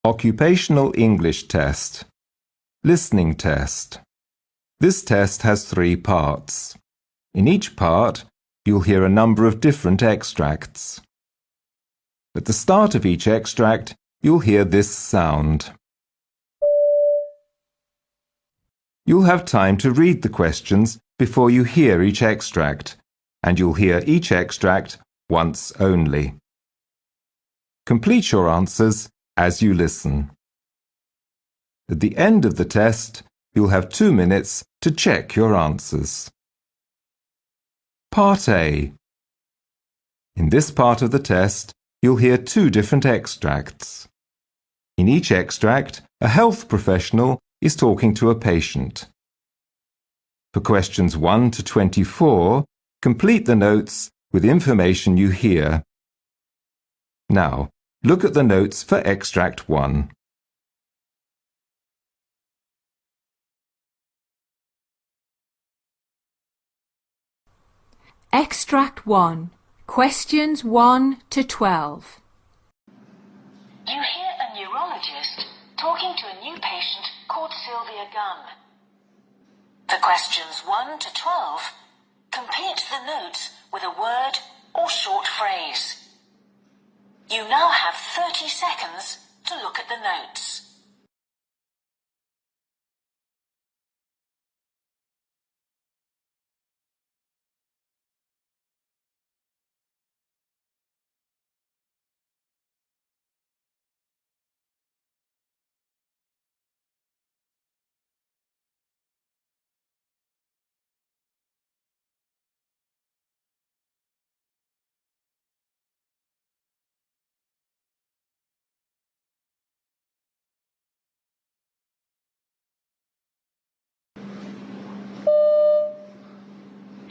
Occupational English Test. Listening Test. This test has 3 parts. In each part, you'll hear a number of different extracts. At the start of each extract, you'll hear this sound. You'll have time to read the questions before you hear each extract, and you'll hear each extract once only. Complete your answers as you listen. At the end of the test, you'll have 2 minutes to check your answers. Part A. In this part of the test, you'll hear 2 different extracts. In each extract, a health professional is talking to a patient. For questions 1 to 24, complete the notes with information you hear. Now, look at the notes for extract 1. Extract 1. Questions 1 to 12. You hear a neurologist talking to a new patient called Sylvia Gunn. For questions 1 to 12, complete the notes with a word or short phrase. You now have 30 seconds to look at the notes.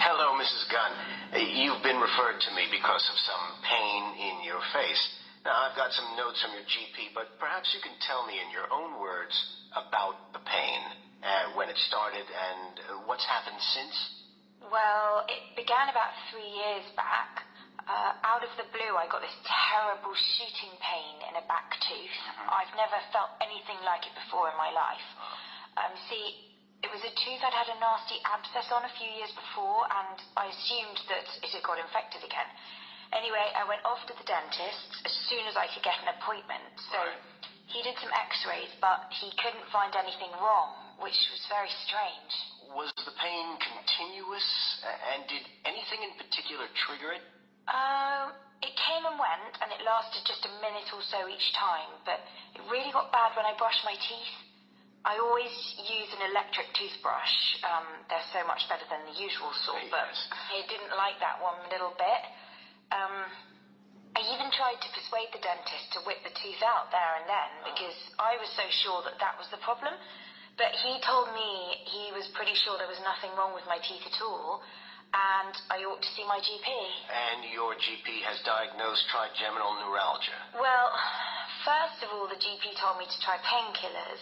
Hello, Mrs. Gunn. You've been referred to me because of some pain in your face. Now, I've got some notes from your GP, but perhaps you can tell me in your own words about the pain, when it started, and what's happened since? Well, it began about 3 years back. Out of the blue, I got this terrible shooting pain in a back tooth. I've never felt anything like it before in my life. It was a tooth I'd had a nasty abscess on a few years before, and I assumed that it had got infected again. Anyway, I went off to the dentist as soon as I could get an appointment. So he did some x-rays, but he couldn't find anything wrong, which was very strange. Was the pain continuous, and did anything in particular trigger it? It came and went, and it lasted just a minute or so each time, but it really got bad when I brushed my teeth. I always use an electric toothbrush. They're so much better than the usual sort, but I didn't like that one little bit. I even tried to persuade the dentist to whip the tooth out there and then, because I was so sure that that was the problem. But he told me he was pretty sure there was nothing wrong with my teeth at all, and I ought to see my GP. And your GP has diagnosed trigeminal neuralgia? Well, first of all, the GP told me to try painkillers.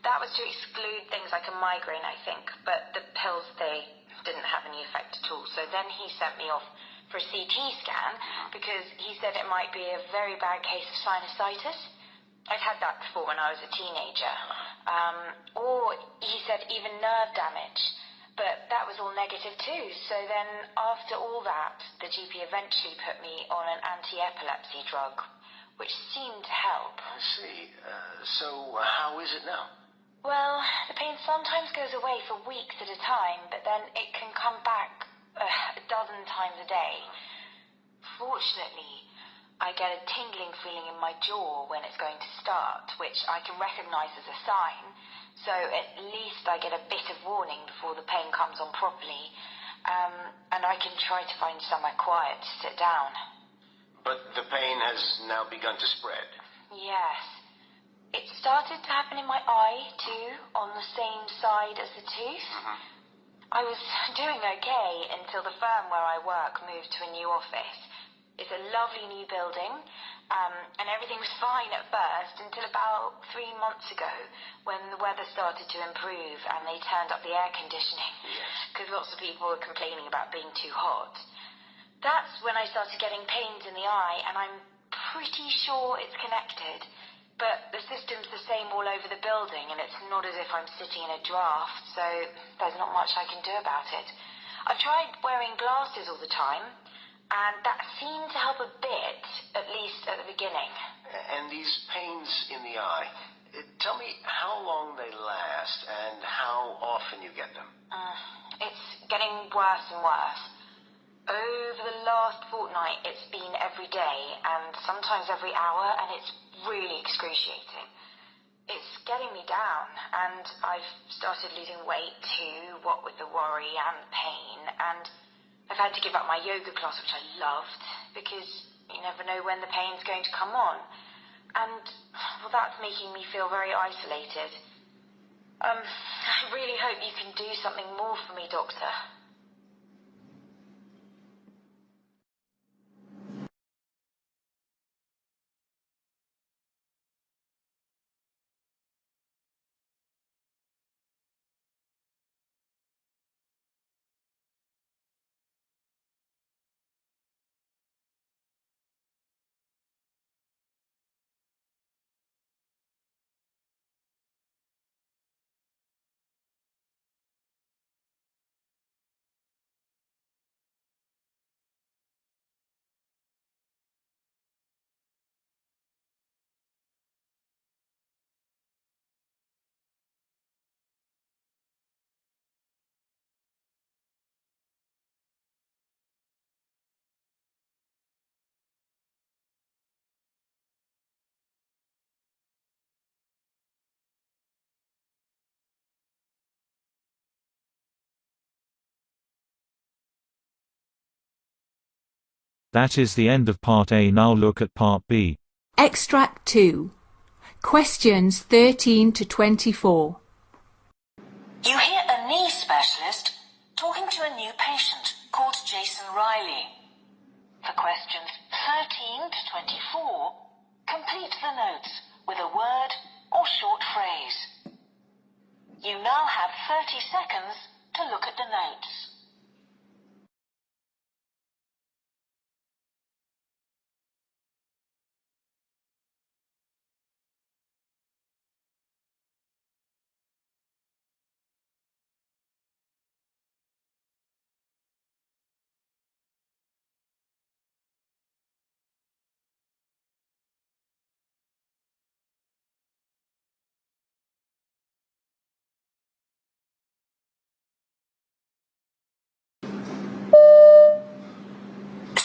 That was to exclude things like a migraine, I think, but the pills, they didn't have any effect at all. So then he sent me off for a CT scan because he said it might be a very bad case of sinusitis. I'd had that before when I was a teenager. Or he said even nerve damage, but that was all negative too. So then after all that, the GP eventually put me on an anti-epilepsy drug, which seemed to help. I see. So how is it now? Well, the pain sometimes goes away for weeks at a time, but then it can come back a dozen times a day. Fortunately, I get a tingling feeling in my jaw when it's going to start, which I can recognize as a sign, so at least I get a bit of warning before the pain comes on properly, and I can try to find somewhere quiet to sit down. But the pain has now begun to spread? Yes. It started to happen in my eye, too, on the same side as the tooth. I was doing okay until the firm where I work moved to a new office. It's a lovely new building, and everything was fine at first until about 3 months ago when the weather started to improve and they turned up the air conditioning because lots of people were complaining about being too hot. That's when I started getting pains in the eye, and I'm pretty sure it's connected. but the system's the same all over the building, and it's not as if I'm sitting in a draft, so there's not much I can do about it. I've tried wearing glasses all the time, and that seemed to help a bit, at least at the beginning. And these pains in the eye, tell me how long they last and how often you get them. It's getting worse and worse. Over the last fortnight, it's been every day, and sometimes every hour, and it's really excruciating. It's getting me down, and I've started losing weight too, what with the worry and the pain, and I've had to give up my yoga class, which I loved, because you never know when the pain's going to come on. And, well, that's making me feel very isolated. I really hope you can do something more for me, Doctor. That is the end of Part A. Now look at Part B. Extract 2. Questions 13 to 24. You hear a knee specialist talking to a new patient called Jason Riley. For questions 13 to 24, complete the notes with a word or short phrase. You now have 30 seconds to look at the notes.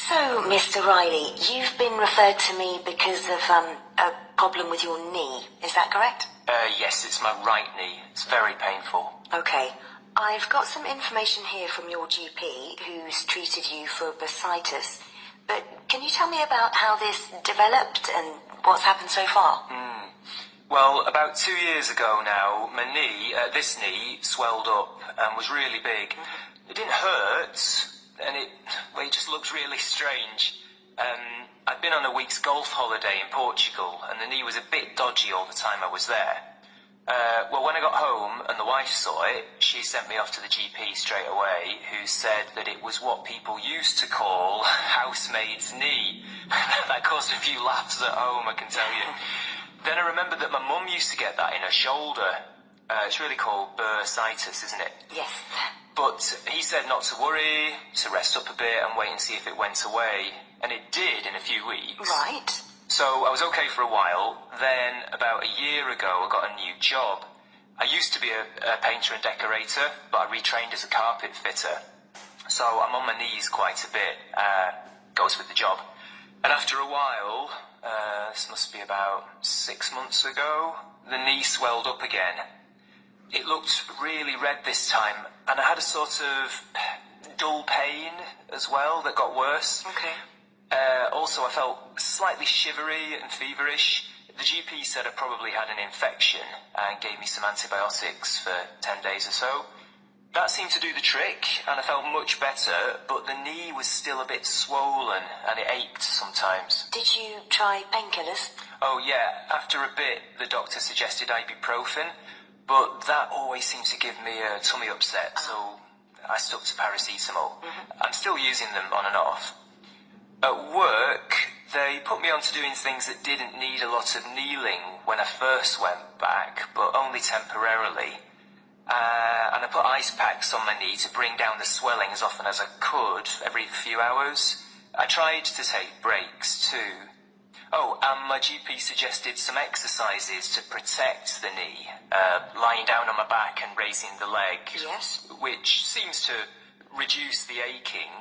So, Mr. Riley, you've been referred to me because of a problem with your knee. Is that correct? Yes, it's my right knee. It's very painful. Okay. I've got some information here from your GP who's treated you for bursitis. But can you tell me about how this developed and what's happened so far? Well, about 2 years ago now, my knee, this knee, swelled up and was really big. It didn't hurt, and it just looked really strange. I'd been on a week's golf holiday in Portugal, and the knee was a bit dodgy all the time I was there. Well, when I got home and the wife saw it, she sent me off to the GP straight away, who said that it was what people used to call housemaid's knee. That caused a few laughs at home, I can tell you. Then I remembered that my mum used to get that in her shoulder. It's really called bursitis, isn't it? Yes. But he said not to worry, to rest up a bit and wait and see if it went away. And it did in a few weeks. Right. So I was okay for a while. Then, about a year ago, I got a new job. I used to be a painter and decorator, but I retrained as a carpet fitter. So I'm on my knees quite a bit. Goes with the job. And after a while, this must be about 6 months ago, the knee swelled up again. It looked really red this time, and I had a sort of dull pain as well that got worse. Okay. Also, I felt slightly shivery and feverish. The GP said I probably had an infection and gave me some antibiotics for 10 days or so. That seemed to do the trick, and I felt much better, but the knee was still a bit swollen, and it ached sometimes. Did you try painkillers? Oh yeah, after a bit, the doctor suggested ibuprofen, but that always seems to give me a tummy upset, so I stuck to paracetamol. I'm still using them on and off. At work, They put me on to doing things that didn't need a lot of kneeling when I first went back, but only temporarily. And I put ice packs on my knee to bring down the swelling as often as I could, every few hours. I tried to take breaks too. Oh, and my GP suggested some exercises to protect the knee, lying down on my back and raising the leg. Yes? Which seems to reduce the aching.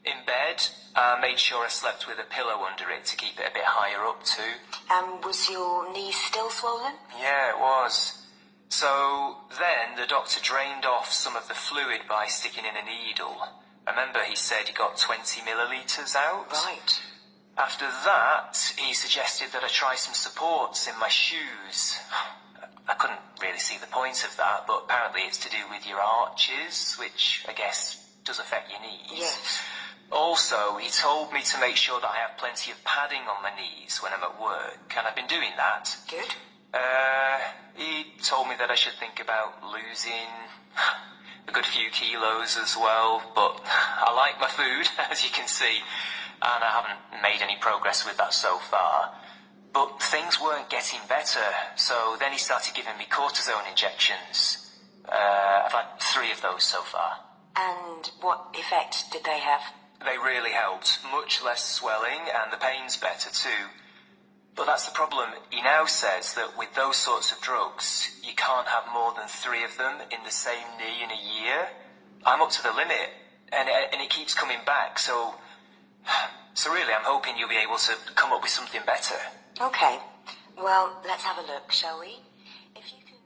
In bed, I made sure I slept with a pillow under it to keep it a bit higher up too. And was your knee still swollen? Yeah, it was. So then the doctor drained off some of the fluid by sticking in a needle. I remember he said he got 20 millilitres out. Right. After that, he suggested that I try some supports in my shoes. I couldn't really see the point of that, but apparently it's to do with your arches, which I guess does affect your knees. Yes. Also, he told me to make sure that I have plenty of padding on my knees when I'm at work, and I've been doing that. Good. He told me that I should think about losing a good few kilos as well, but I like my food, as you can see, and I haven't made any progress with that so far. But things weren't getting better, so then he started giving me cortisone injections. I've had 3 of those so far. And what effect did they have? They really helped. Much less swelling, and the pain's better too. But that's the problem. He now says that with those sorts of drugs, you can't have more than 3 of them in the same knee in a year. I'm up to the limit, and it keeps coming back, so really I'm hoping you'll be able to come up with something better. Okay. Well, let's have a look, shall we? If you can...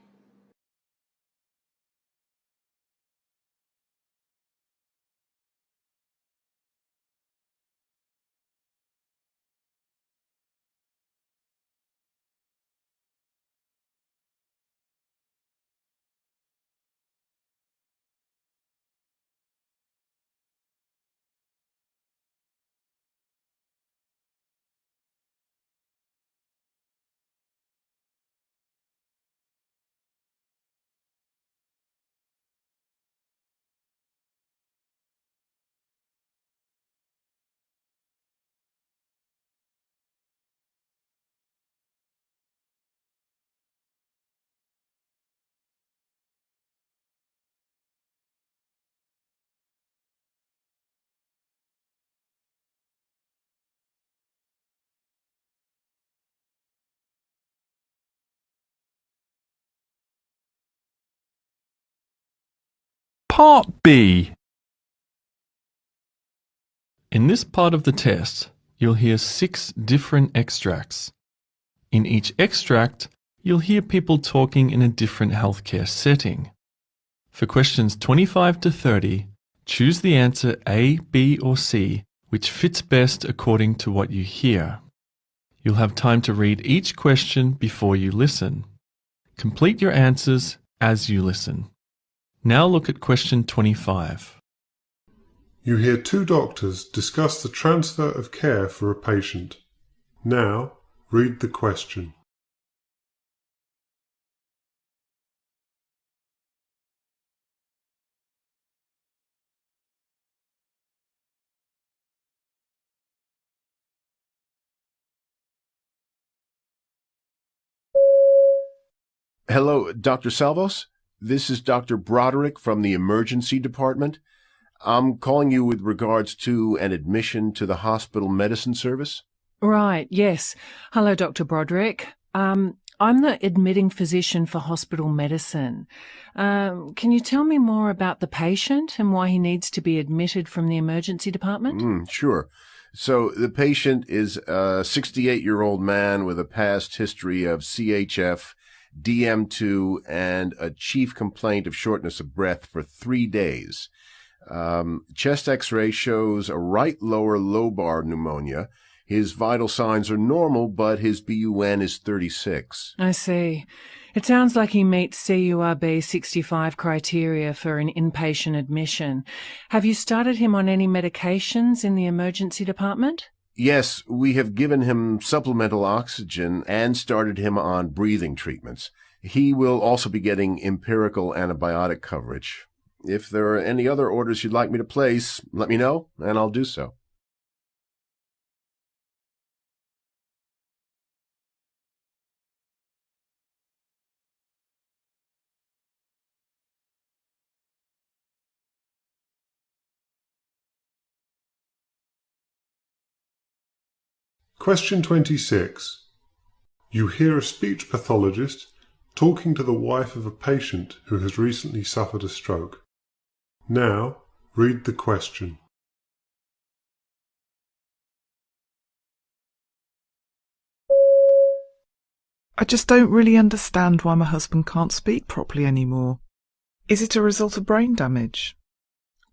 Part B. In this part of the test, you'll hear 6 different extracts. In each extract, you'll hear people talking in a different healthcare setting. For questions 25 to 30, choose the answer A, B, or C, which fits best according to what you hear. You'll have time to read each question before you listen. Complete your answers as you listen. Now look at question 25. You hear 2 doctors discuss the transfer of care for a patient. Now, read the question. Hello, Dr. Salvos? This is Dr. Broderick from the emergency department. I'm calling you with regards to an admission to the hospital medicine service. Right, yes. Hello, Dr. Broderick. I'm the admitting physician for hospital medicine. Can you tell me more about the patient and why he needs to be admitted from the emergency department? Sure. So the patient is a 68-year-old man with a past history of CHF, DM2, and a chief complaint of shortness of breath for 3 days. Chest x-ray shows a right lower lobar pneumonia. His vital signs are normal, but his BUN is 36. I see. It sounds like he meets CURB 65 criteria for an inpatient admission. Have you started him on any medications in the emergency department? Yes, we have given him supplemental oxygen and started him on breathing treatments. He will also be getting empirical antibiotic coverage. If there are any other orders you'd like me to place, let me know, and I'll do so. Question 26. You hear a speech pathologist talking to the wife of a patient who has recently suffered a stroke. Now, read the question. I just don't really understand why my husband can't speak properly anymore. Is it a result of brain damage?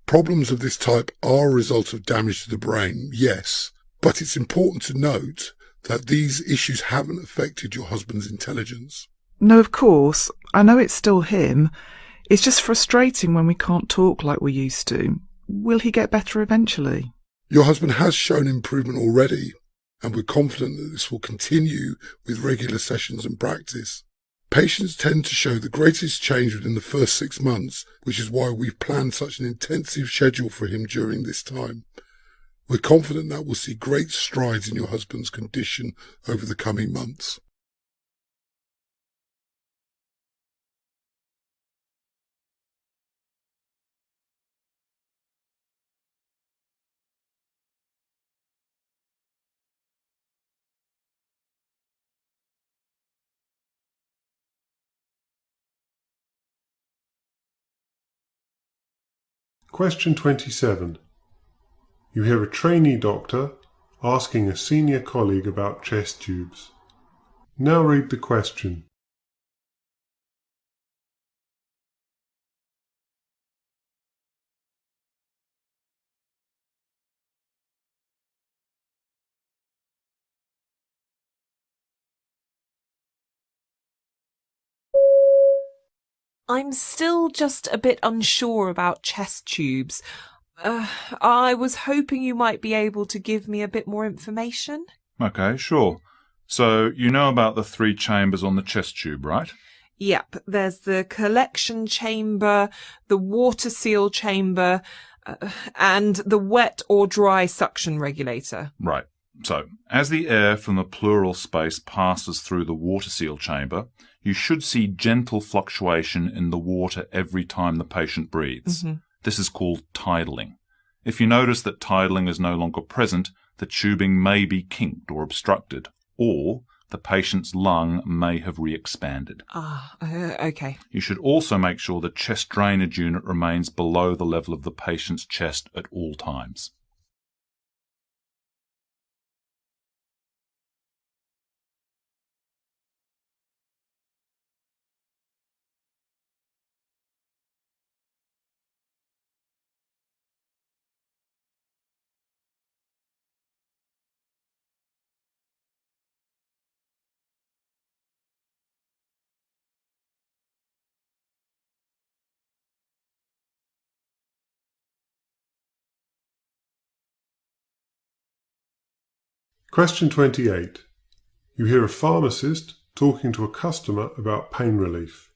Problems of this type are a result of damage to the brain, yes, but it's important to note that these issues haven't affected your husband's intelligence. No, of course. I know it's still him. It's just frustrating when we can't talk like we used to. Will he get better eventually? Your husband has shown improvement already, and we're confident that this will continue with regular sessions and practice. Patients tend to show the greatest change within the first 6 months, which is why we've planned such an intensive schedule for him during this time. We're confident that we'll see great strides in your husband's condition over the coming months. Question 27. You hear a trainee doctor asking a senior colleague about chest tubes. Now read the question. I'm still just a bit unsure about chest tubes. I was hoping you might be able to give me a bit more information. Okay, sure. So you know about the 3 chambers on the chest tube, right? Yep, there's the collection chamber, the water seal chamber, and the wet or dry suction regulator. Right. So, as the air from the pleural space passes through the water seal chamber, you should see gentle fluctuation in the water every time the patient breathes. Mm-hmm. This is called tidling. If you notice that tidling is no longer present, the tubing may be kinked or obstructed, or the patient's lung may have re-expanded. Okay. You should also make sure the chest drainage unit remains below the level of the patient's chest at all times. Question 28. You hear a pharmacist talking to a customer about pain relief.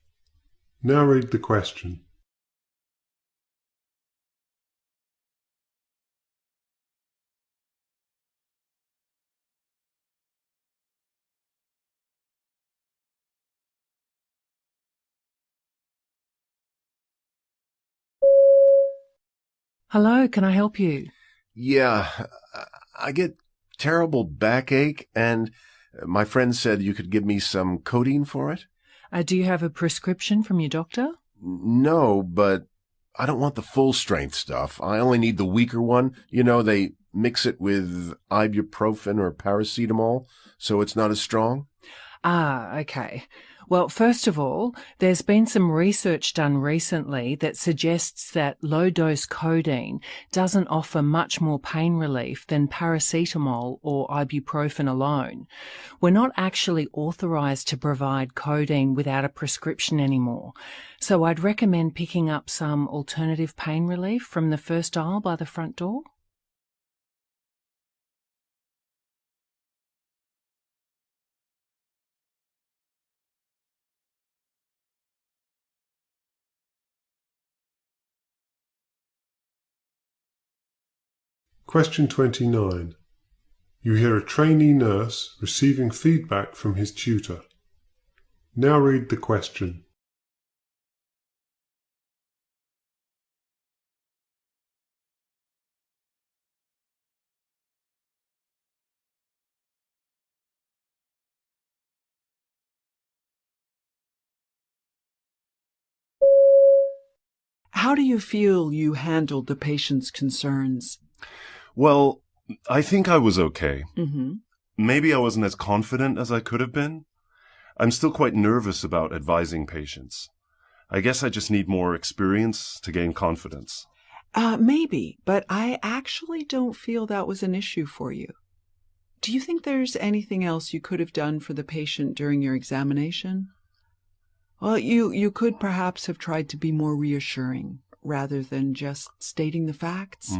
Now read the question. Hello, can I help you? Yeah, I get terrible backache, and my friend said you could give me some codeine for it. Do you have a prescription from your doctor? No, but I don't want the full strength stuff. I only need the weaker one. You know, they mix it with ibuprofen or paracetamol, so it's not as strong. Okay. Well, first of all, there's been some research done recently that suggests that low-dose codeine doesn't offer much more pain relief than paracetamol or ibuprofen alone. We're not actually authorised to provide codeine without a prescription anymore, so I'd recommend picking up some alternative pain relief from the first aisle by the front door. Question 29. You hear a trainee nurse receiving feedback from his tutor. Now read the question. How do you feel you handled the patient's concerns? Well, I think I was okay. Mm-hmm. Maybe I wasn't as confident as I could have been. I'm still quite nervous about advising patients. I guess I just need more experience to gain confidence. Maybe, but I actually don't feel that was an issue for you. Do you think there's anything else you could have done for the patient during your examination? Well, you could perhaps have tried to be more reassuring rather than just stating the facts.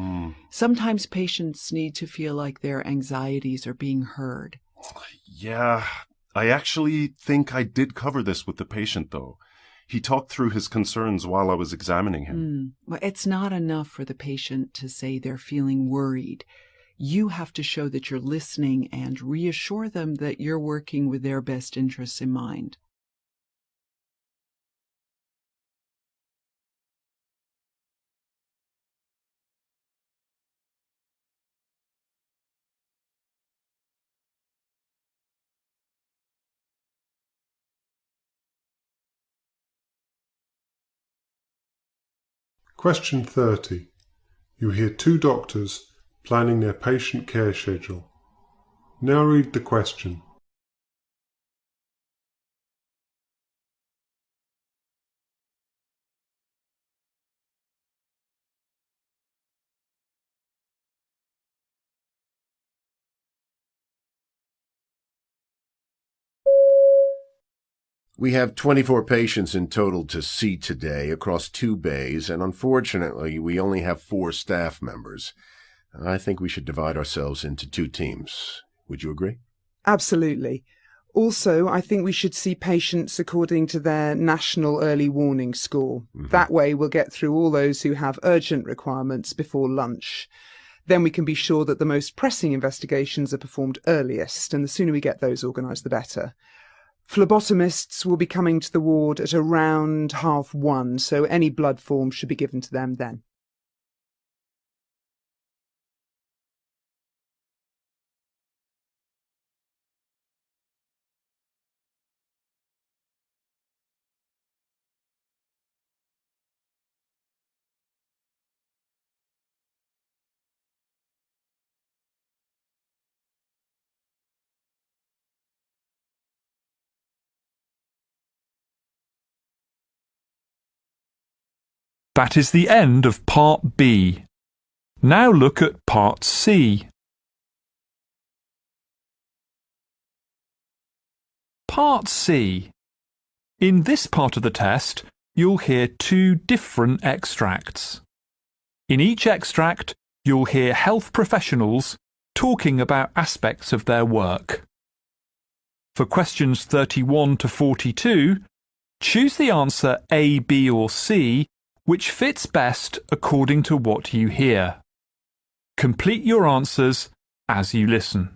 Sometimes patients need to feel like their anxieties are being heard. Yeah, I actually think I did cover this with the patient, though. He talked through his concerns while I was examining him. Well, it's not enough for the patient to say they're feeling worried. You have to show that you're listening and reassure them that you're working with their best interests in mind. Question 30. You hear two doctors planning their patient care schedule. Now read the question. We have 24 patients in total to see today across 2 bays, and unfortunately, we only have 4 staff members. I think we should divide ourselves into 2 teams. Would you agree? Absolutely. Also, I think we should see patients according to their national early warning score. That way we'll get through all those who have urgent requirements before lunch. Then we can be sure that the most pressing investigations are performed earliest, and the sooner we get those organised, the better. Phlebotomists will be coming to the ward at around 1:30, so any blood forms should be given to them then. That is the end of Part B. Now look at Part C. Part C. In this part of the test, you'll hear 2 different extracts. In each extract, you'll hear health professionals talking about aspects of their work. For questions 31 to 42, choose the answer A, B or C which fits best according to what you hear. Complete your answers as you listen.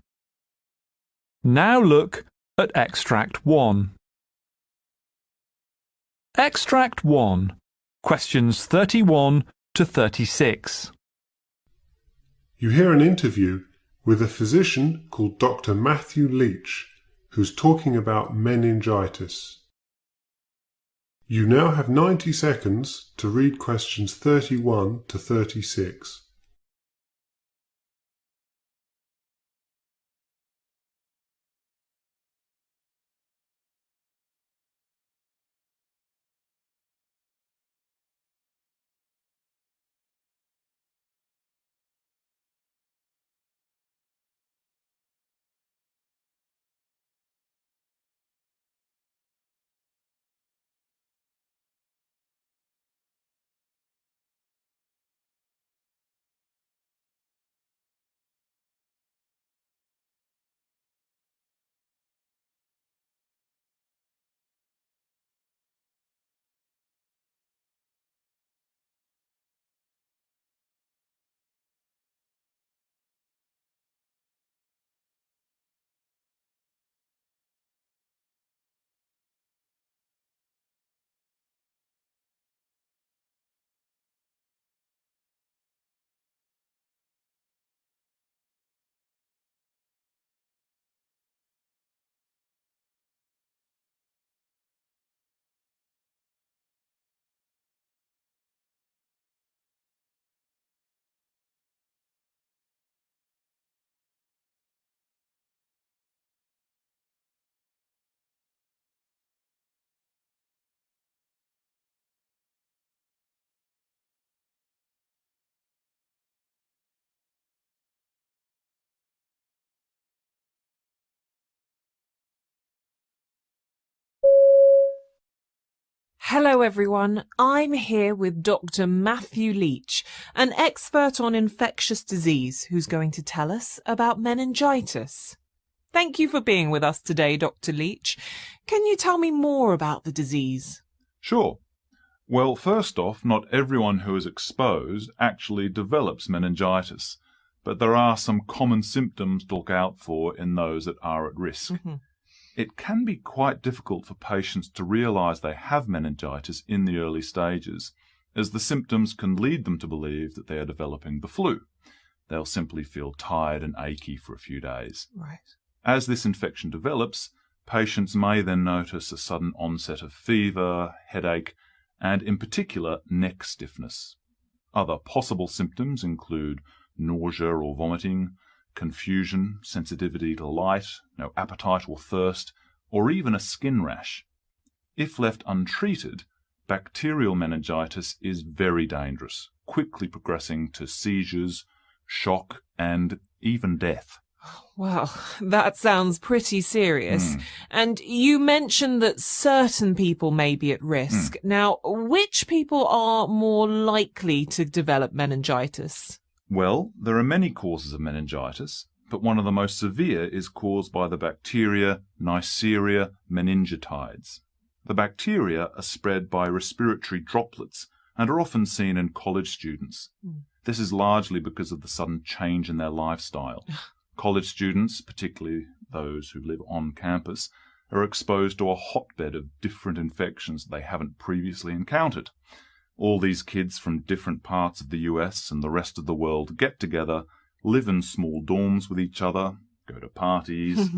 Now look at Extract 1. Extract 1, questions 31 to 36. You hear an interview with a physician called Dr. Matthew Leach, who's talking about meningitis. You now have 90 seconds to read questions 31 to 36. Hello everyone, I'm here with Dr. Matthew Leach, an expert on infectious disease who's going to tell us about meningitis. Thank you for being with us today, Dr. Leach. Can you tell me more about the disease? Sure. Well, first off, not everyone who is exposed actually develops meningitis, but there are some common symptoms to look out for in those that are at risk. It can be quite difficult for patients to realise they have meningitis in the early stages, as the symptoms can lead them to believe that they are developing the flu. They'll simply feel tired and achy for a few days. Right. As this infection develops, patients may then notice a sudden onset of fever, headache, and in particular neck stiffness. Other possible symptoms include nausea or vomiting, confusion, sensitivity to light, no appetite or thirst, or even a skin rash. If left untreated, bacterial meningitis is very dangerous, quickly progressing to seizures, shock, and even death. Well, that sounds pretty serious. And you mentioned that certain people may be at risk. Now, which people are more likely to develop meningitis? Well, there are many causes of meningitis, but one of the most severe is caused by the bacteria Neisseria meningitidis. The bacteria are spread by respiratory droplets and are often seen in college students. This is largely because of the sudden change in their lifestyle. College students, particularly those who live on campus, are exposed to a hotbed of different infections they haven't previously encountered. All these kids from different parts of the US and the rest of the world get together, live in small dorms with each other, go to parties.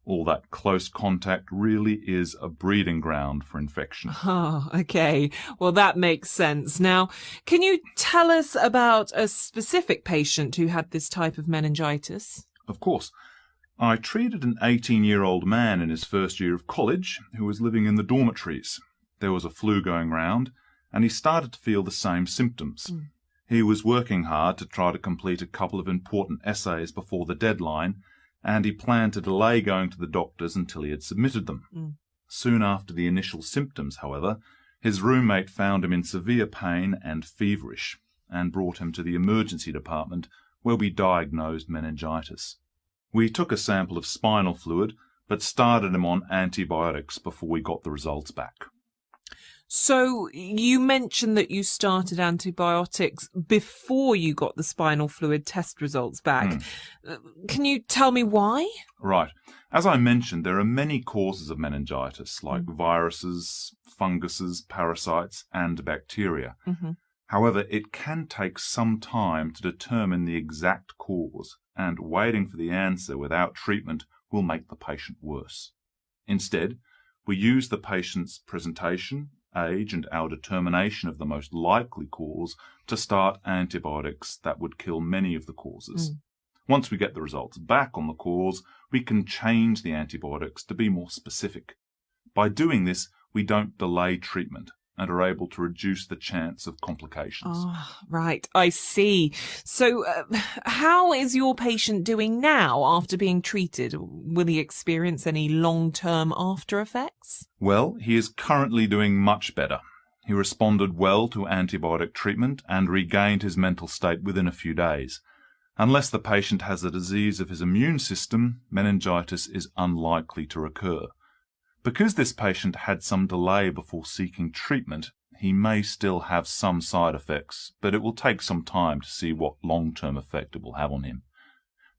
All that close contact really is a breeding ground for infection. Oh, okay. Well, that makes sense. Now, can you tell us about a specific patient who had this type of meningitis? Of course. I treated an 18-year-old man in his first year of college who was living in the dormitories. There was a flu going round, and he started to feel the same symptoms. He was working hard to try to complete a couple of important essays before the deadline, and he planned to delay going to the doctors until he had submitted them. Soon after the initial symptoms, however, his roommate found him in severe pain and feverish, and brought him to the emergency department, where we diagnosed meningitis. We took a sample of spinal fluid, but started him on antibiotics before we got the results back. So you mentioned that you started antibiotics before you got the spinal fluid test results back. Can you tell me why? Right. As I mentioned, there are many causes of meningitis, like viruses, funguses, parasites, and bacteria. However, it can take some time to determine the exact cause, and waiting for the answer without treatment will make the patient worse. Instead, we use the patient's presentation, age, and our determination of the most likely cause to start antibiotics that would kill many of the causes. Once we get the results back on the cause, we can change the antibiotics to be more specific. By doing this, we don't delay treatment and are able to reduce the chance of complications. Oh, right, I see. So how is your patient doing now after being treated? Will he experience any long-term after effects? Well, he is currently doing much better. He responded well to antibiotic treatment and regained his mental state within a few days. Unless the patient has a disease of his immune system, meningitis is unlikely to recur. Because this patient had some delay before seeking treatment, he may still have some side effects, but it will take some time to see what long-term effect it will have on him.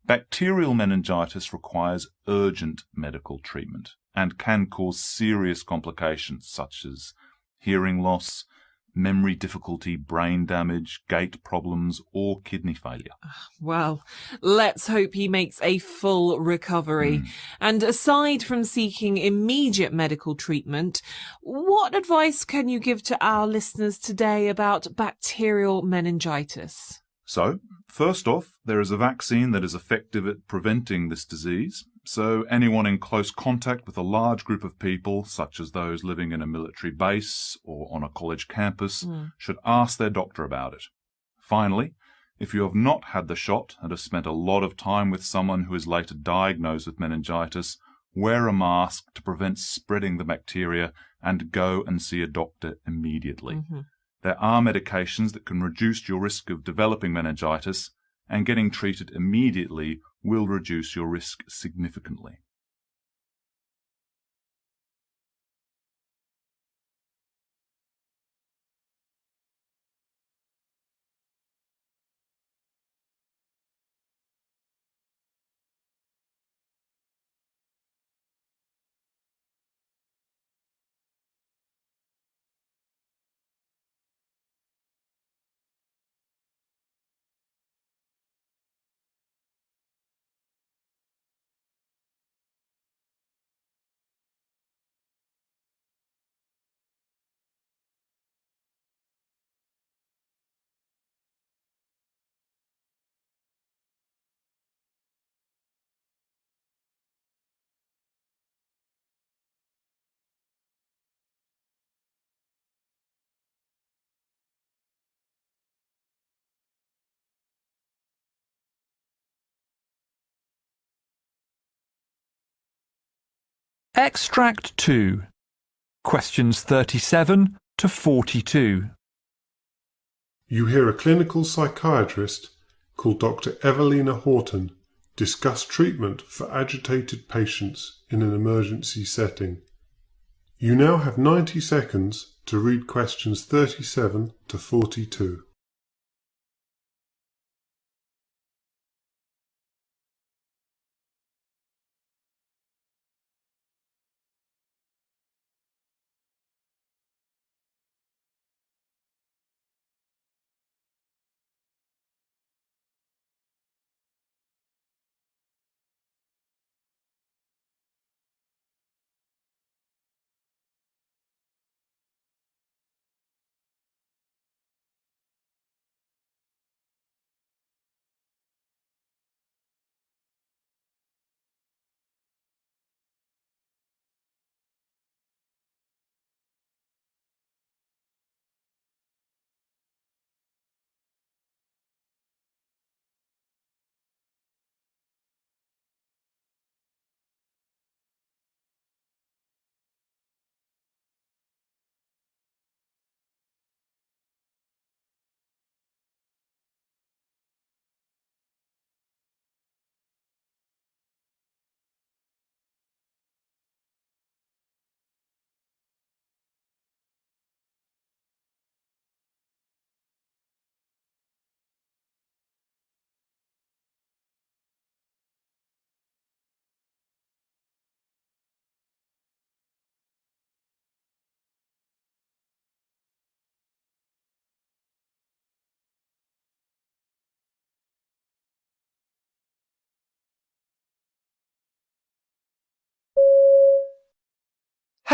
Bacterial meningitis requires urgent medical treatment and can cause serious complications such as hearing loss, memory difficulty, brain damage, gait problems, or kidney failure. Well, let's hope he makes a full recovery. And aside from seeking immediate medical treatment, what advice can you give to our listeners today about bacterial meningitis? So, first off, there is a vaccine that is effective at preventing this disease. So anyone in close contact with a large group of people, such as those living in a military base or on a college campus, should ask their doctor about it. Finally, if you have not had the shot and have spent a lot of time with someone who is later diagnosed with meningitis, wear a mask to prevent spreading the bacteria, and go and see a doctor immediately. There are medications that can reduce your risk of developing meningitis, and getting treated immediately will reduce your risk significantly. Extract 2. Questions 37 to 42. You hear a clinical psychiatrist called Dr. Evelina Horton discuss treatment for agitated patients in an emergency setting. You now have 90 seconds to read questions 37 to 42.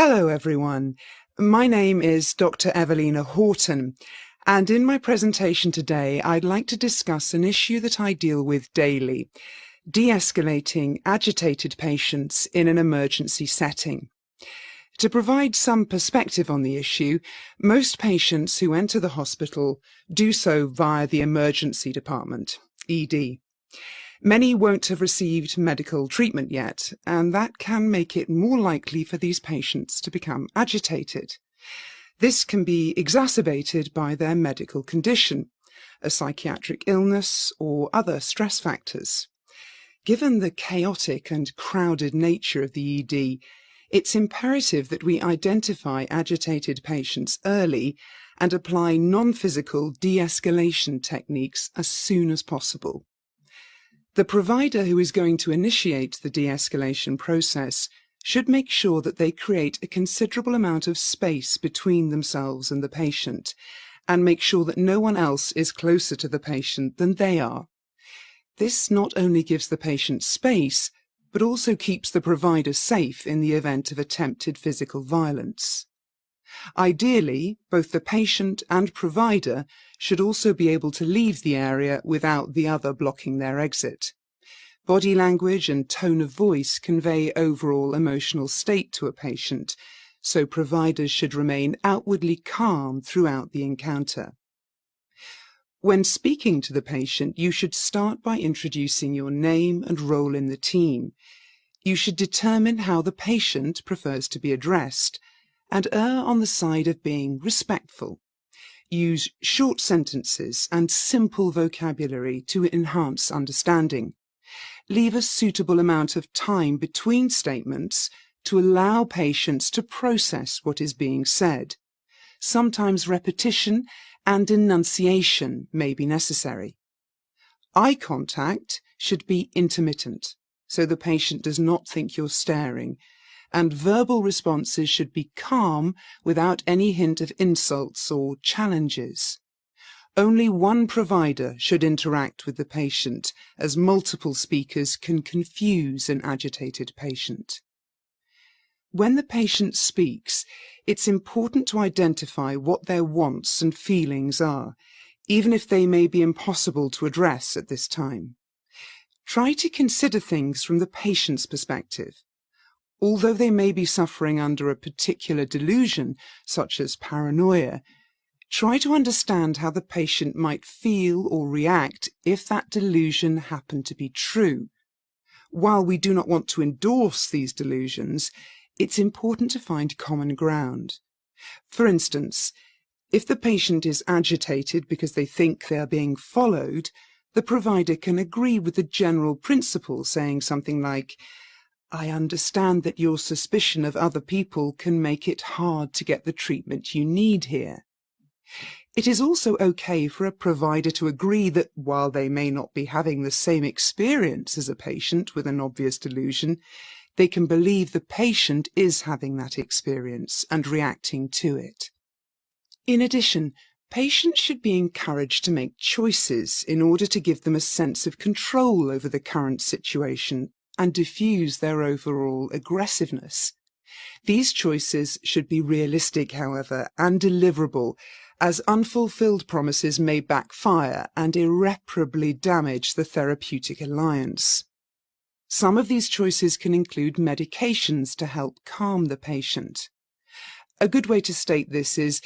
Hello everyone, my name is Dr. Evelina Horton, and in my presentation today I'd like to discuss an issue that I deal with daily, de-escalating agitated patients in an emergency setting. To provide some perspective on the issue, most patients who enter the hospital do so via the emergency department, ED. Many won't have received medical treatment yet, and that can make it more likely for these patients to become agitated. This can be exacerbated by their medical condition, a psychiatric illness, or other stress factors. Given the chaotic and crowded nature of the ED, it's imperative that we identify agitated patients early and apply non-physical de-escalation techniques as soon as possible. The provider who is going to initiate the de-escalation process should make sure that they create a considerable amount of space between themselves and the patient, and make sure that no one else is closer to the patient than they are. This not only gives the patient space, but also keeps the provider safe in the event of attempted physical violence. Ideally, both the patient and provider should also be able to leave the area without the other blocking their exit. Body language and tone of voice convey overall emotional state to a patient, so providers should remain outwardly calm throughout the encounter. When speaking to the patient, you should start by introducing your name and role in the team. You should determine how the patient prefers to be addressed and err on the side of being respectful. Use short sentences and simple vocabulary to enhance understanding. Leave a suitable amount of time between statements to allow patients to process what is being said. Sometimes repetition and enunciation may be necessary. Eye contact should be intermittent, so the patient does not think you're staring, and verbal responses should be calm without any hint of insults or challenges. Only one provider should interact with the patient, as multiple speakers can confuse an agitated patient. When the patient speaks, it's important to identify what their wants and feelings are, even if they may be impossible to address at this time. Try to consider things from the patient's perspective. Although they may be suffering under a particular delusion, such as paranoia, try to understand how the patient might feel or react if that delusion happened to be true. While we do not want to endorse these delusions, it's important to find common ground. For instance, if the patient is agitated because they think they are being followed, the provider can agree with the general principle, saying something like, "I understand that your suspicion of other people can make it hard to get the treatment you need here." It is also okay for a provider to agree that while they may not be having the same experience as a patient with an obvious delusion, they can believe the patient is having that experience and reacting to it. In addition, patients should be encouraged to make choices in order to give them a sense of control over the current situation and diffuse their overall aggressiveness. These choices should be realistic, however, and deliverable, as unfulfilled promises may backfire and irreparably damage the therapeutic alliance. Some of these choices can include medications to help calm the patient. A good way to state this is,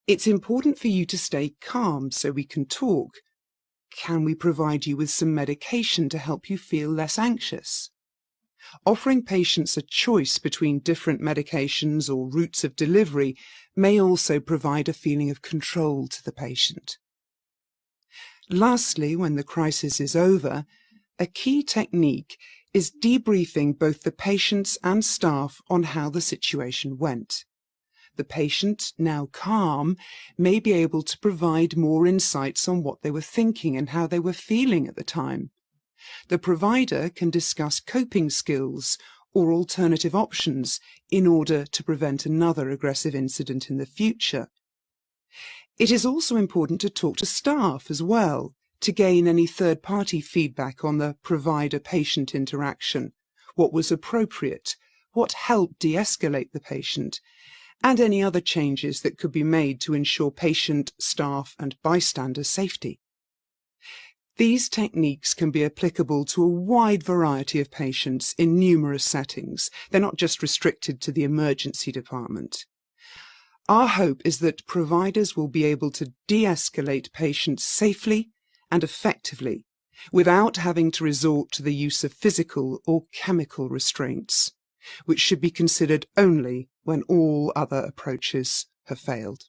"It's important for you to stay calm so we can talk. Can we provide you with some medication to help you feel less anxious?" Offering patients a choice between different medications or routes of delivery may also provide a feeling of control to the patient. Lastly, when the crisis is over, a key technique is debriefing both the patients and staff on how the situation went. The patient, now calm, may be able to provide more insights on what they were thinking and how they were feeling at the time. The provider can discuss coping skills or alternative options in order to prevent another aggressive incident in the future. It is also important to talk to staff as well, to gain any third-party feedback on the provider-patient interaction, what was appropriate, what helped de-escalate the patient, and any other changes that could be made to ensure patient, staff, and bystander safety. These techniques can be applicable to a wide variety of patients in numerous settings. They're not just restricted to the emergency department. Our hope is that providers will be able to de-escalate patients safely and effectively without having to resort to the use of physical or chemical restraints, which should be considered only when all other approaches have failed.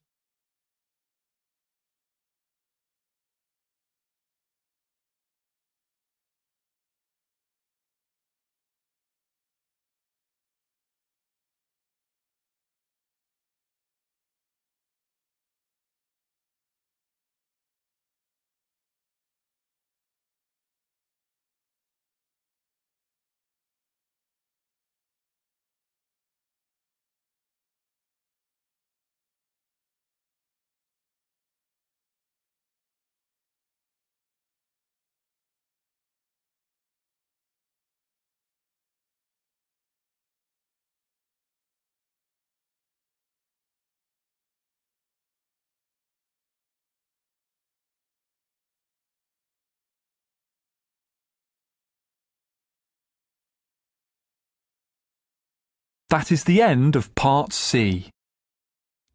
That is the end of Part C.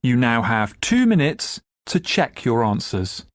You now have 2 minutes to check your answers.